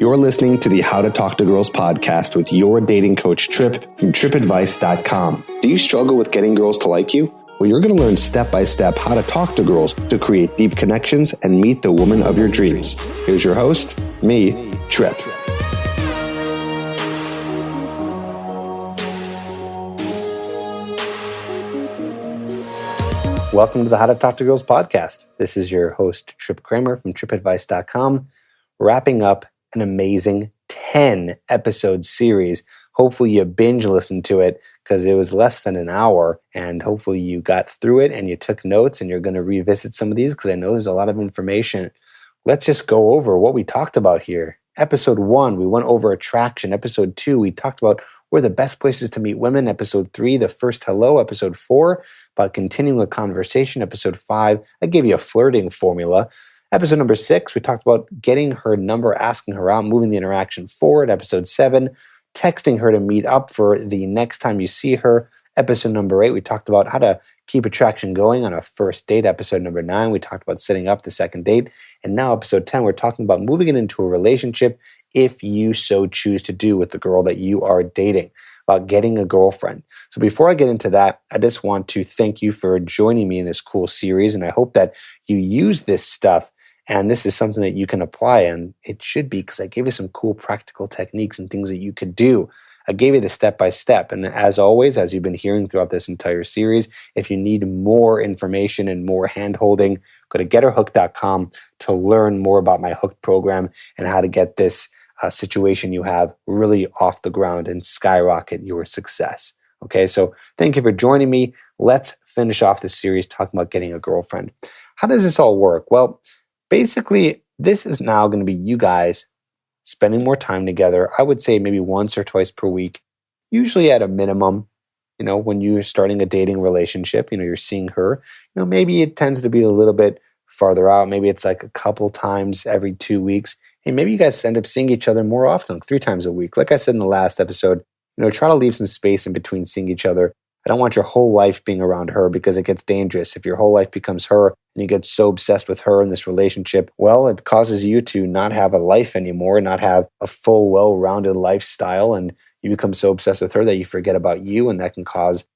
You're listening to the How to Talk to Girls podcast with your dating coach, Trip, from tripadvice.com. Do you struggle with getting girls to like you? Well, you're going to learn step-by-step how to talk to girls to create deep connections and meet the woman of your dreams. Here's your host, me, Trip. Welcome to the How to Talk to Girls podcast. This is your host, Trip Kramer from tripadvice.com, wrapping up an amazing 10-episode series. Hopefully you binge listened to it because it was less than an hour, and hopefully you got through it and you took notes and you're going to revisit some of these because I know there's a lot of information. Let's just go over what we talked about here. Episode 1, we went over attraction. Episode 2, we talked about where the best places to meet women. Episode 3, the first hello. Episode 4, about continuing a conversation. Episode 5, I gave you a flirting formula. Episode number 6, we talked about getting her number, asking her out, moving the interaction forward. Episode 7, texting her to meet up for the next time you see her. Episode number 8, we talked about how to keep attraction going on a first date. Episode number 9, we talked about setting up the second date. And now episode 10, we're talking about moving it into a relationship if you so choose to do with the girl that you are dating, about getting a girlfriend. So before I get into that, I just want to thank you for joining me in this cool series. And I hope that you use this stuff and this is something that you can apply, and it should be because I gave you some cool practical techniques and things that you could do. I gave you the step-by-step. And as always, as you've been hearing throughout this entire series, if you need more information and more hand-holding, go to getherhooked.com to learn more about my Hooked program and how to get this situation you have really off the ground and skyrocket your success. Okay, so thank you for joining me. Let's finish off this series talking about getting a girlfriend. How does this all work? Well, basically, this is now going to be you guys spending more time together. I would say maybe once or twice per week, usually at a minimum. You know, when you're starting a dating relationship, you're seeing her, maybe it tends to be a little bit farther out. Maybe it's like a couple times every 2 weeks. And maybe you guys end up seeing each other more often, like 3 times a week. Like I said in the last episode, try to leave some space in between seeing each other. I don't want your whole life being around her because it gets dangerous. If your whole life becomes her and you get so obsessed with her in this relationship, well, it causes you to not have a life anymore, not have a full, well-rounded lifestyle, and you become so obsessed with her that you forget about you, and that can cause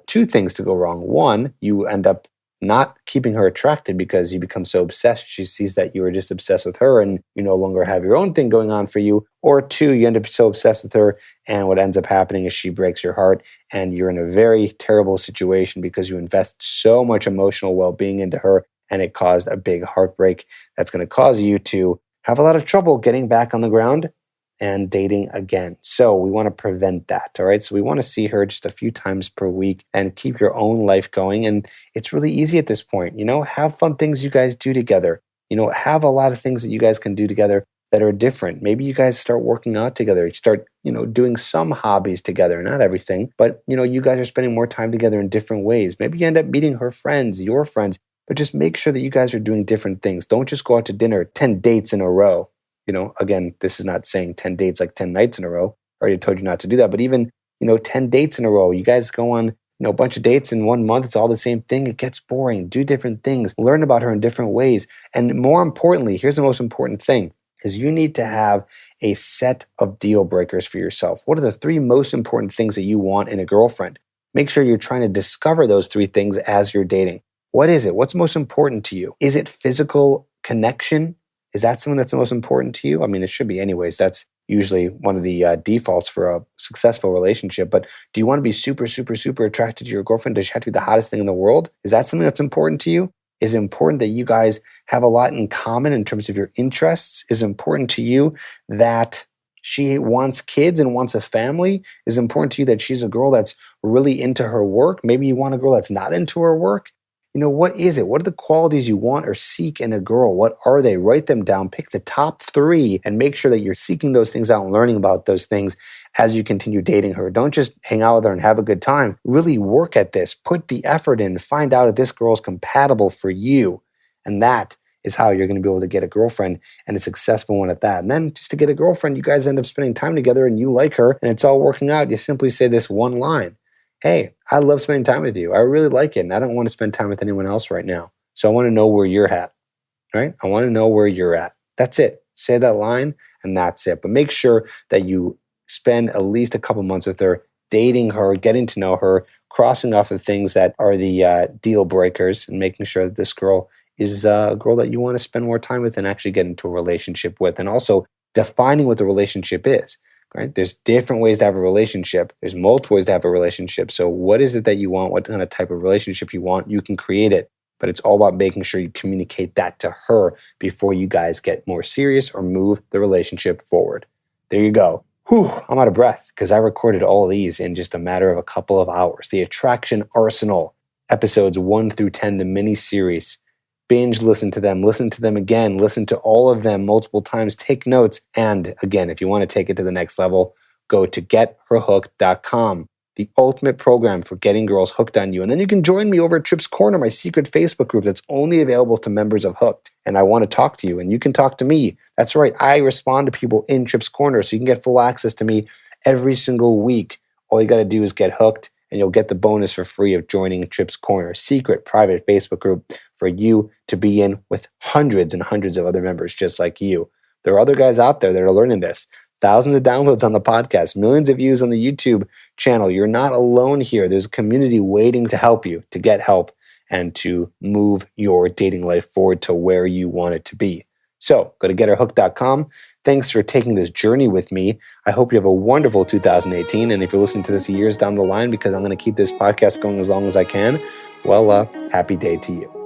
2 things to go wrong. 1, you end up not keeping her attracted because you become so obsessed. She sees that you are just obsessed with her and you no longer have your own thing going on for you. Or 2, you end up so obsessed with her and what ends up happening is she breaks your heart and you're in a very terrible situation because you invest so much emotional well-being into her and it caused a big heartbreak that's going to cause you to have a lot of trouble getting back on the ground and dating again. So we want to prevent that, all right? So we want to see her just a few times per week and keep your own life going. And it's really easy at this point, have fun things you guys do together. Have a lot of things that you guys can do together that are different. Maybe you guys start working out together. You start, doing some hobbies together, not everything, but, you guys are spending more time together in different ways. Maybe you end up meeting her friends, your friends, but just make sure that you guys are doing different things. Don't just go out to dinner 10 dates in a row. Again, this is not saying 10 dates like 10 nights in a row. I already told you not to do that. But even, 10 dates in a row, you guys go on, a bunch of dates in 1 month. It's all the same thing. It gets boring. Do different things. Learn about her in different ways. And more importantly, here's the most important thing, is you need to have a set of deal breakers for yourself. What are the 3 most important things that you want in a girlfriend? Make sure you're trying to discover those 3 things as you're dating. What is it? What's most important to you? Is it physical connection? Is that something that's the most important to you? I mean, it should be anyways. That's usually one of the defaults for a successful relationship. But do you want to be super, super, super attracted to your girlfriend? Does she have to be the hottest thing in the world? Is that something that's important to you? Is it important that you guys have a lot in common in terms of your interests? Is it important to you that she wants kids and wants a family? Is it important to you that she's a girl that's really into her work? Maybe you want a girl that's not into her work. What is it? What are the qualities you want or seek in a girl? What are they? Write them down. Pick the top 3 and make sure that you're seeking those things out and learning about those things as you continue dating her. Don't just hang out with her and have a good time. Really work at this. Put the effort in. Find out if this girl's compatible for you. And that is how you're going to be able to get a girlfriend, and a successful one at that. And then just to get a girlfriend, you guys end up spending time together and you like her and it's all working out. You simply say this one line: hey, I love spending time with you. I really like it, and I don't want to spend time with anyone else right now. So I want to know where you're at, right? I want to know where you're at. That's it. Say that line, and that's it. But make sure that you spend at least a couple months with her, dating her, getting to know her, crossing off the things that are the deal breakers, and making sure that this girl is a girl that you want to spend more time with and actually get into a relationship with. And also defining what the relationship is, right? There's different ways to have a relationship. There's multiple ways to have a relationship. So what is it that you want? What kind of type of relationship you want? You can create it. But it's all about making sure you communicate that to her before you guys get more serious or move the relationship forward. There you go. Whew, I'm out of breath because I recorded all of these in just a matter of a couple of hours. The Attraction Arsenal, episodes 1 through 10, the mini series. Binge listen to them again, listen to all of them multiple times, take notes. And again, if you want to take it to the next level, go to getherhooked.com. The ultimate program for getting girls hooked on you. And then you can join me over at Trip's Corner, my secret Facebook group that's only available to members of Hooked. And I want to talk to you, and you can talk to me. That's right, I respond to people in Trip's Corner, so you can get full access to me every single week. All you got to do is get hooked, and you'll get the bonus for free of joining Trip's Corner, a secret private Facebook group for you to be in with hundreds and hundreds of other members just like you. There are other guys out there that are learning this. Thousands of downloads on the podcast, millions of views on the YouTube channel. You're not alone here. There's a community waiting to help you, to get help, and to move your dating life forward to where you want it to be. So go to getherhooked.com. Thanks for taking this journey with me. I hope you have a wonderful 2018. And if you're listening to this years down the line, because I'm going to keep this podcast going as long as I can, well, happy day to you.